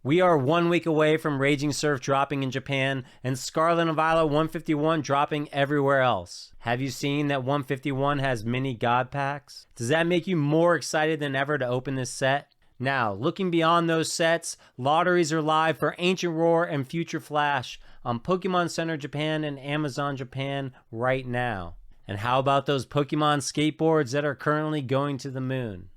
We are 1 week away from Raging Surf dropping in Japan and Scarlet and Violet 151 dropping everywhere else. Have you seen that 151 has mini God packs? Does that make you more excited than ever to open this set? Now, looking beyond those sets, lotteries are live for Ancient Roar and Future Flash on Pokémon Center Japan and Amazon Japan right now. And how about those Pokémon skateboards that are currently going to the moon?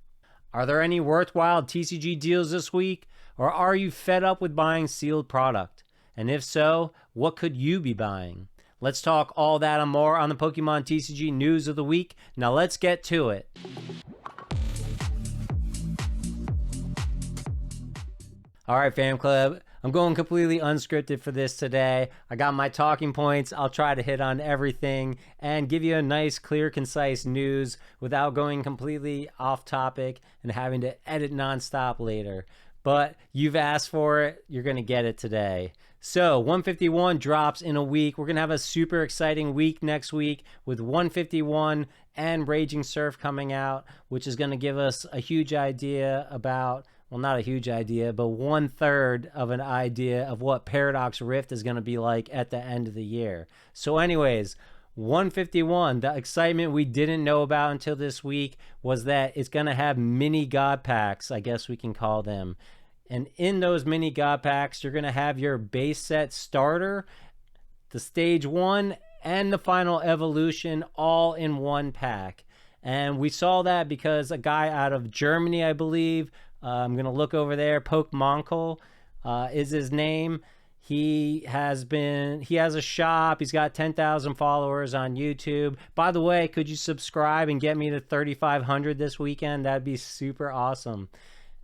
Are there any worthwhile TCG deals this week, or are you fed up with buying sealed product? And if so, what could you be buying? Let's talk all that and more on the Pokemon TCG News of the Week. Now let's get to it. All right, fam club, I'm going completely unscripted for this today. I got my talking points. I'll try to hit on everything and give you a nice, clear, concise news without going completely off topic and having to edit nonstop later. But you've asked for it. You're going to get it today. So 151 drops in a week. We're going to have a super exciting week next week with 151 and Raging Surf coming out, which is going to give us a huge idea about, well, not a huge idea, but 1/3 of an idea of what Paradox Rift is going to be like at the end of the year. So anyways, 151, the excitement we didn't know about until this week was that it's going to have mini God packs, I guess we can call them. And in those mini God packs, you're going to have your base set starter, the stage 1, and the final evolution all in one pack. And we saw that because a guy out of Germany, I believe, I'm going to look over there, Pokemonkel is his name. He has a shop. He's got 10,000 followers on YouTube. By the way, could you subscribe and get me to 3,500 this weekend? That'd be super awesome.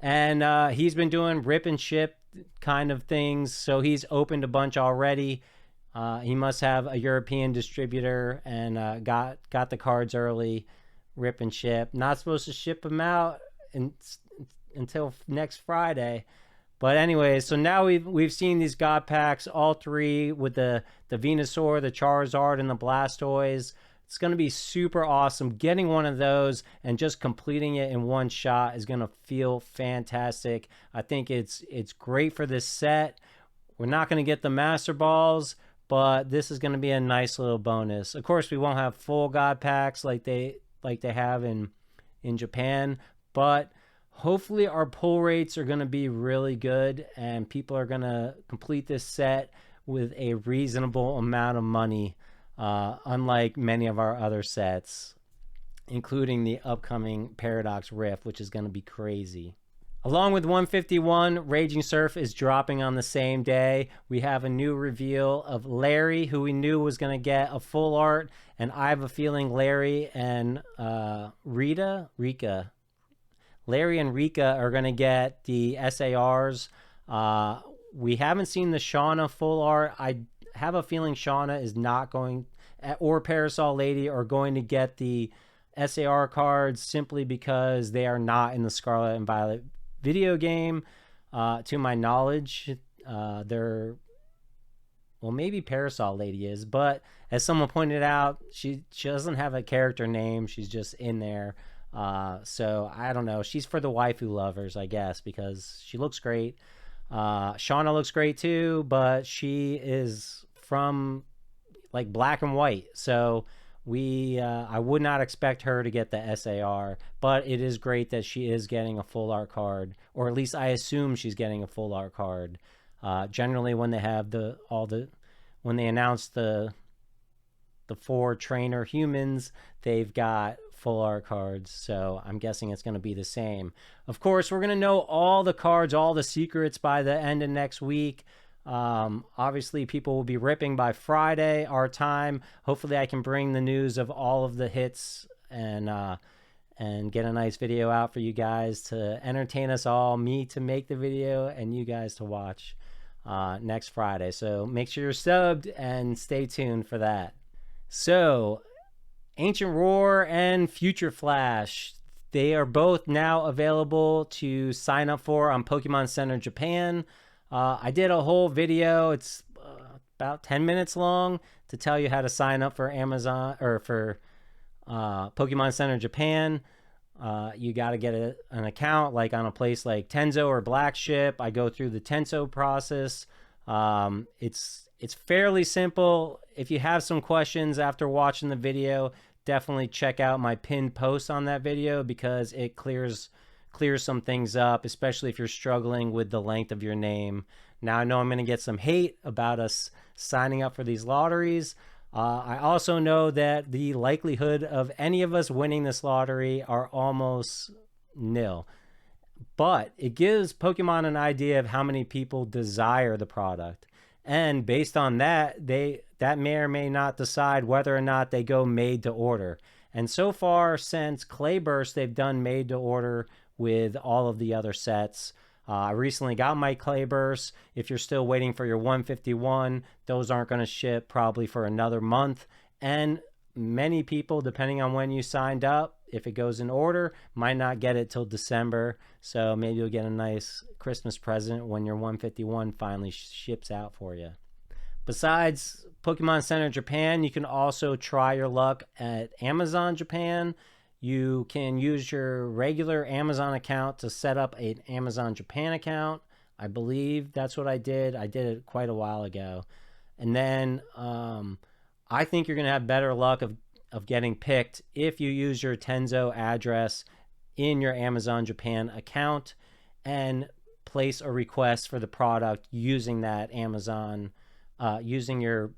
And he's been doing rip and ship kind of things. So he's opened a bunch already. He must have a European distributor and got the cards early, rip and ship. Not supposed to ship them out until next Friday. But anyways, so now we've seen these God packs, all three with the Venusaur, the Charizard, and the Blastoise. It's going to be super awesome. Getting one of those and just completing it in one shot is going to feel fantastic. I think it's great for this set. We're not going to get the Master Balls, but this is going to be a nice little bonus. Of course, we won't have full God packs like they have in Japan, but hopefully our pull rates are going to be really good and people are going to complete this set with a reasonable amount of money, unlike many of our other sets, including the upcoming Paradox Rift, which is going to be crazy. Along with 151, Raging Surf is dropping on the same day. We have a new reveal of Larry, who we knew was going to get a full art, and I have a feeling Larry and Larry and Rika are going to get the SARs. We haven't seen the Shauna full art. I have a feeling Shauna is not going, or Parasol Lady are going to get the SAR cards simply because they are not in the Scarlet and Violet video game. To my knowledge, they're, well, maybe Parasol Lady is, but as someone pointed out, she doesn't have a character name. She's just in there. So I don't know. She's for the waifu lovers, I guess, because she looks great. Shauna looks great too, but she is from like black and white. So I would not expect her to get the SAR, but it is great that she is getting a full art card, or at least I assume she's getting a full art card. Generally when they have when they announce the 4 trainer humans, they've got full art cards, so I'm guessing it's going to be the same. Of course, we're going to know all the cards, all the secrets by the end of next week. Obviously, people will be ripping by Friday, our time. Hopefully, I can bring the news of all of the hits and get a nice video out for you guys to entertain us all, me to make the video, and you guys to watch next Friday. So make sure you're subbed and stay tuned for that. So, Ancient Roar and Future Flash, they are both now available to sign up for on Pokemon Center Japan. I did a whole video, it's about 10 minutes long, to tell you how to sign up for Amazon or for Pokemon Center Japan. You got to get an account like on a place like Tenzo or Black Ship. I go through the Tenzo process. It's fairly simple. If you have some questions after watching the video, definitely check out my pinned post on that video because it clears some things up, especially if you're struggling with the length of your name. Now I know I'm going to get some hate about us signing up for these lotteries. I also know that the likelihood of any of us winning this lottery are almost nil. But it gives Pokemon an idea of how many people desire the product. And based on that, that may or may not decide whether or not they go made to order. And so far, since Clayburst, they've done made to order with all of the other sets. I recently got my Clayburst. If you're still waiting for your 151, those aren't going to ship probably for another month. And many people, depending on when you signed up, if it goes in order, might not get it till December. So maybe you'll get a nice Christmas present when your 151 finally ships out for you. Besides Pokemon Center Japan, you can also try your luck at Amazon Japan. You can use your regular Amazon account to set up an Amazon Japan account. I believe that's what I did. I did it quite a while ago. And then I think you're going to have better luck of getting picked if you use your Tenzo address in your Amazon Japan account and place a request for the product using that Amazon, using your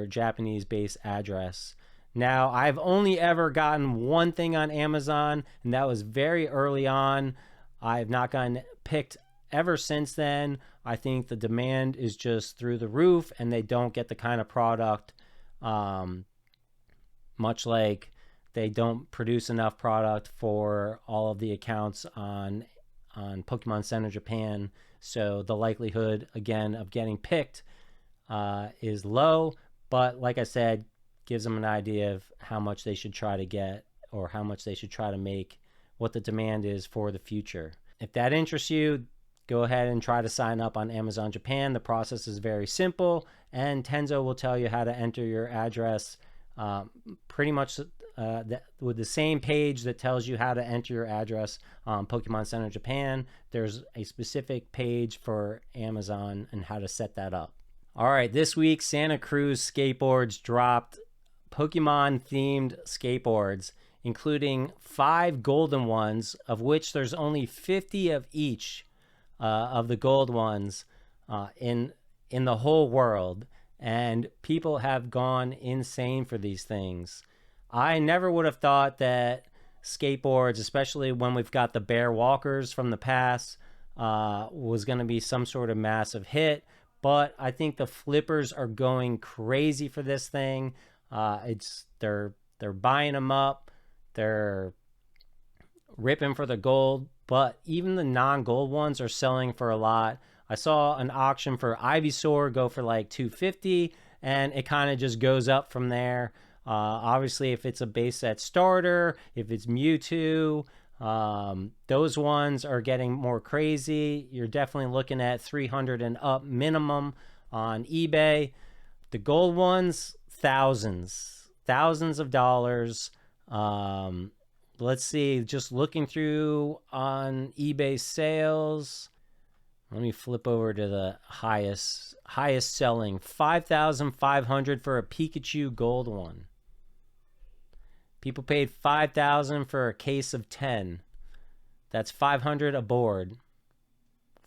Japanese-based address. Now, I've only ever gotten one thing on Amazon, and that was very early on. I've not gotten picked ever since then. I think the demand is just through the roof, and they don't get the kind of product, much like they don't produce enough product for all of the accounts on Pokemon Center Japan. So the likelihood, again, of getting picked is low. But like I said, gives them an idea of how much they should try to get or how much they should try to make, what the demand is for the future. If that interests you, go ahead and try to sign up on Amazon Japan. The process is very simple, and Tenzo will tell you how to enter your address pretty much with the same page that tells you how to enter your address on Pokemon Center Japan. There's a specific page for Amazon and how to set that up. All right, this week Santa Cruz Skateboards dropped Pokemon themed skateboards, including 5 golden ones, of which there's only 50 of each of the gold ones in the whole world, and people have gone insane for these things. I never would have thought that skateboards, especially when we've got the bear walkers from the past, was going to be some sort of massive hit. But I think the flippers are going crazy for this thing. They're buying them up. They're ripping for the gold. But even the non-gold ones are selling for a lot. I saw an auction for Ivysaur go for like $250, and it kind of just goes up from there. Obviously, if it's a base set starter, if it's Mewtwo, those ones are getting more crazy. You're definitely looking at 300 and up minimum on eBay. The gold ones, thousands of dollars. Let's see, just looking through on eBay sales. Let me flip over to the highest selling, 5,500 for a Pikachu gold one. People paid 5,000 for a case of 10. That's 500 aboard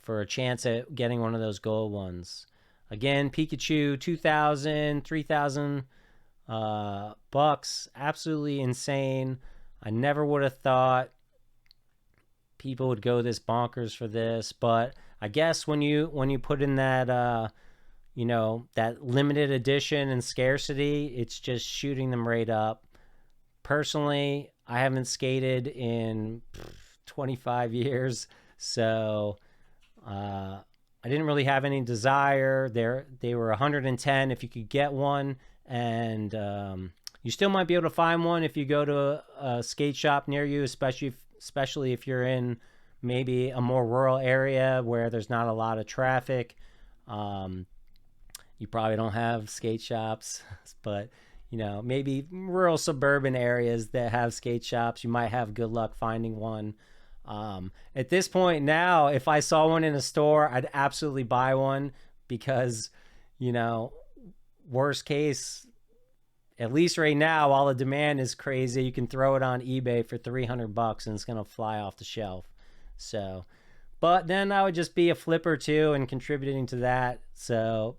for a chance at getting one of those gold ones. Again, Pikachu, 2,000, 3,000 bucks. Absolutely insane. I never would have thought people would go this bonkers for this, but I guess when you put in that that limited edition and scarcity, it's just shooting them right up. Personally, I haven't skated in 25 years, so I didn't really have any desire. They were 110 if you could get one, and you still might be able to find one if you go to a skate shop near you, especially if you're in maybe a more rural area where there's not a lot of traffic. You probably don't have skate shops, but maybe rural suburban areas that have skate shops, you might have good luck finding one. At this point now, if I saw one in a store, I'd absolutely buy one because, worst case, at least right now, while the demand is crazy, you can throw it on eBay for $300 and it's going to fly off the shelf. So, but then I would just be a flipper too and contributing to that. So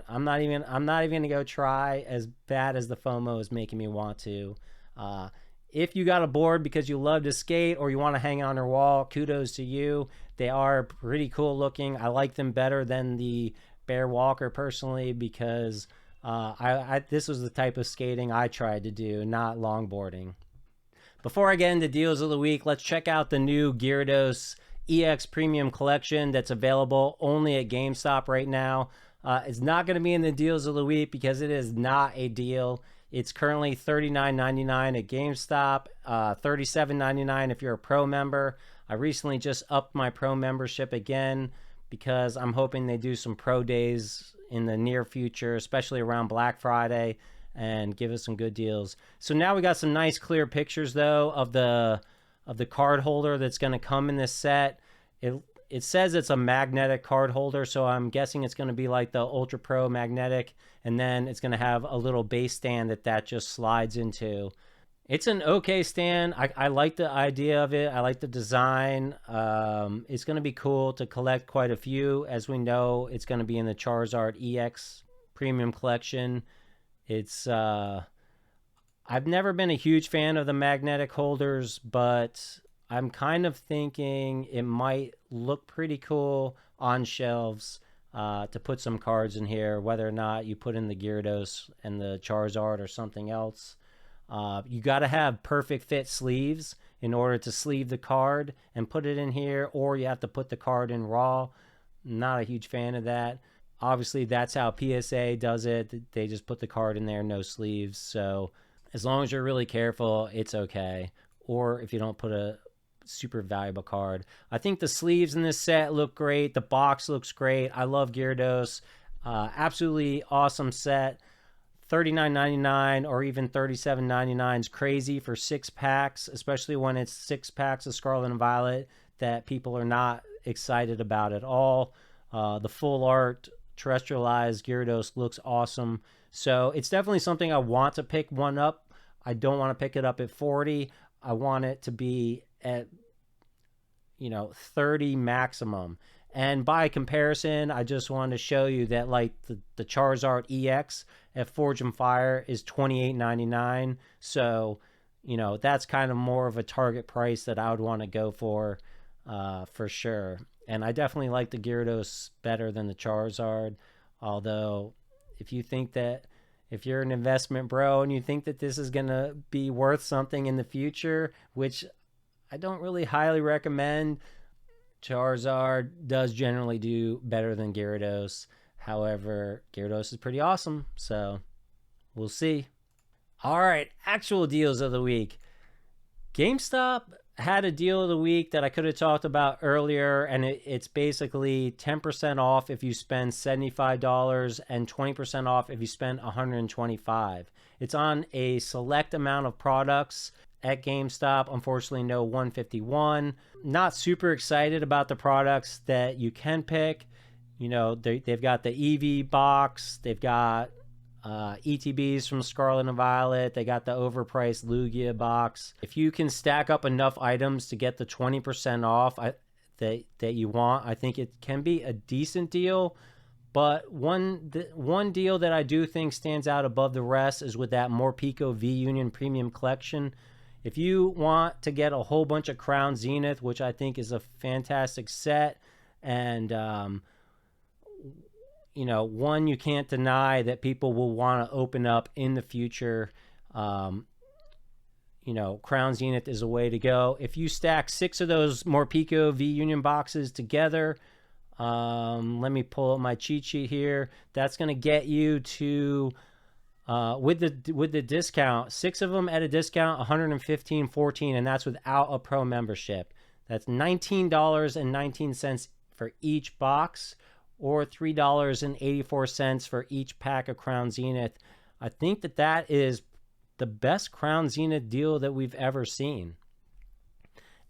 I'm not even going to go try, as bad as the FOMO is making me want to. If you got a board because you love to skate or you want to hang on your wall, kudos to you. They are pretty cool looking. I like them better than the Bear Walker personally because this was the type of skating I tried to do, not longboarding. Before I get into deals of the week, let's check out the new Gyarados EX Premium Collection that's available only at GameStop right now. It's not going to be in the deals of the week because it is not a deal. It's currently $39.99 at GameStop, $37.99 if you're a Pro member. I recently just upped my Pro membership again because I'm hoping they do some Pro days in the near future, especially around Black Friday, and give us some good deals. So now we got some nice clear pictures though of the card holder that's going to come in this set. It says it's a magnetic card holder, so I'm guessing it's going to be like the Ultra Pro magnetic, and then it's going to have a little base stand that just slides into. It's an okay stand. I like the idea of it. I like the design. It's going to be cool to collect quite a few. As we know, it's going to be in the Charizard EX Premium Collection. It's I've never been a huge fan of the magnetic holders, but I'm kind of thinking it might look pretty cool on shelves to put some cards in here, whether or not you put in the Gyarados and the Charizard or something else. You got to have perfect fit sleeves in order to sleeve the card and put it in here, or you have to put the card in raw. Not a huge fan of that. Obviously, that's how PSA does it. They just put the card in there, no sleeves. So as long as you're really careful, it's okay. Or if you don't put a super valuable card. I think the sleeves in this set look great. The box looks great. I love Gyarados. Absolutely awesome set. $39.99 or even $37.99 is crazy for 6 packs, especially when it's 6 packs of Scarlet and Violet that people are not excited about at all. The full art terrestrialized Gyarados looks awesome. So it's definitely something I want to pick one up. I don't want to pick it up at 40. I want it to be at 30 maximum. And by comparison, I just wanted to show you that like the Charizard EX at Forge and Fire is $28.99. So, that's kind of more of a target price that I would want to go for sure. And I definitely like the Gyarados better than the Charizard. Although, if you're an investment bro and you think that this is going to be worth something in the future, which I don't really highly recommend, Charizard does generally do better than Gyarados. However, Gyarados is pretty awesome, so we'll see. All right, actual deals of the week. GameStop had a deal of the week that I could have talked about earlier, and it's basically 10% off if you spend $75 and 20% off if you spend $125. It's on a select amount of products at GameStop. Unfortunately, no 151. Not super excited about the products that you can pick. They've got the EV box. They've got ETBs from Scarlet and Violet. They got the overpriced Lugia box. If you can stack up enough items to get the 20% off that you want, I think it can be a decent deal. But one deal that I do think stands out above the rest is with that Morpeko V-Union Premium Collection. If you want to get a whole bunch of Crown Zenith, which I think is a fantastic set, and one you can't deny that people will want to open up in the future. Crown Zenith is a way to go. If you stack 6 of those Morpeko V-Union boxes together, let me pull up my cheat sheet here. That's going to get you to with the discount, 6 of them at a discount, $115.14, and that's without a pro membership. That's $19.19 for each box, or $3.84 for each pack of Crown Zenith. I think that that is the best Crown Zenith deal that we've ever seen.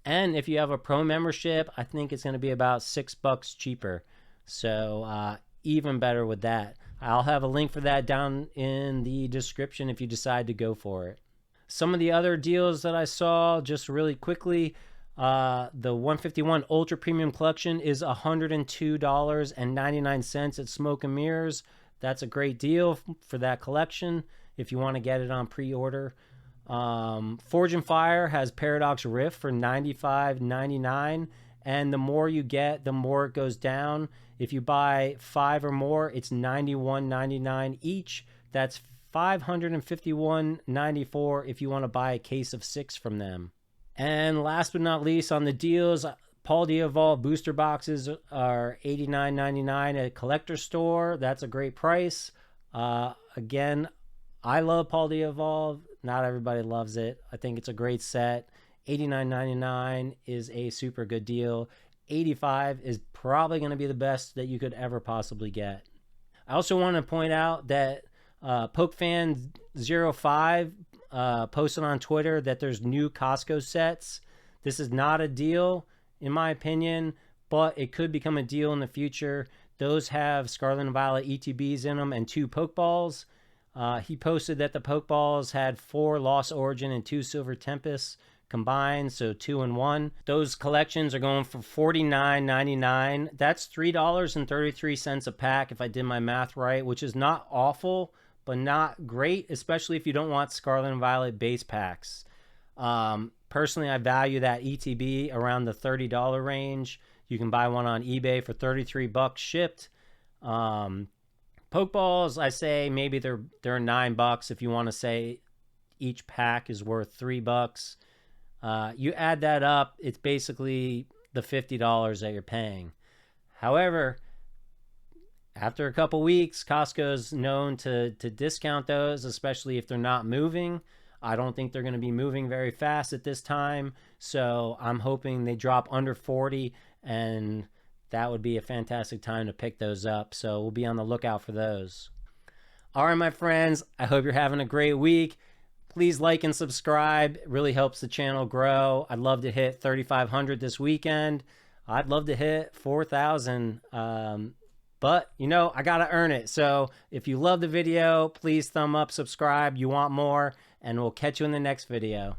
And if you have a pro membership, I think it's going to be about $6 cheaper. So even better with that. I'll have a link for that down in the description if you decide to go for it. Some of the other deals that I saw, just really quickly, the 151 Ultra Premium Collection is $102.99 at Smoke and Mirrors. That's a great deal for that collection if you want to get it on pre-order. Forge and Fire has Paradox Rift for $95.99, and the more you get, the more it goes down. If you buy 5 or more, it's $91.99 each. That's $551.94 if you want to buy a case of 6 from them. And last but not least, on the deals, Paul D. Evolve booster boxes are $89.99 at a collector store. That's a great price. Again, I love Paul D. Evolve. Not everybody loves it. I think it's a great set. $89.99 is a super good deal. $85 is probably going to be the best that you could ever possibly get. I also want to point out that PokeFan05 posted on Twitter that there's new Costco sets. This is not a deal, in my opinion, but it could become a deal in the future. Those have Scarlet and Violet ETBs in them and 2 Pokeballs. He posted that the Pokeballs had 4 Lost Origin and 2 Silver Tempests combined, so 2 and 1. Those collections are going for $49.99. That's $3.33 a pack if I did my math right, which is not awful, but not great, especially if you don't want Scarlet and Violet base packs. Personally, I value that ETB around the $30 range. You can buy one on eBay for $33 shipped. Pokeballs, I say maybe they're $9 if you want to say each pack is worth $3. You add that up, it's basically the $50 that you're paying. However, after a couple weeks, Costco's known to discount those, especially if they're not moving. I don't think they're going to be moving very fast at this time, so I'm hoping they drop under 40, and that would be a fantastic time to pick those up. So we'll be on the lookout for those. All right, my friends, I hope you're having a great week. Please like and subscribe. It really helps the channel grow. I'd love to hit 3,500 this weekend. I'd love to hit 4,000. But, you know, I got to earn it. So if you love the video, please thumb up, subscribe. You want more, and we'll catch you in the next video.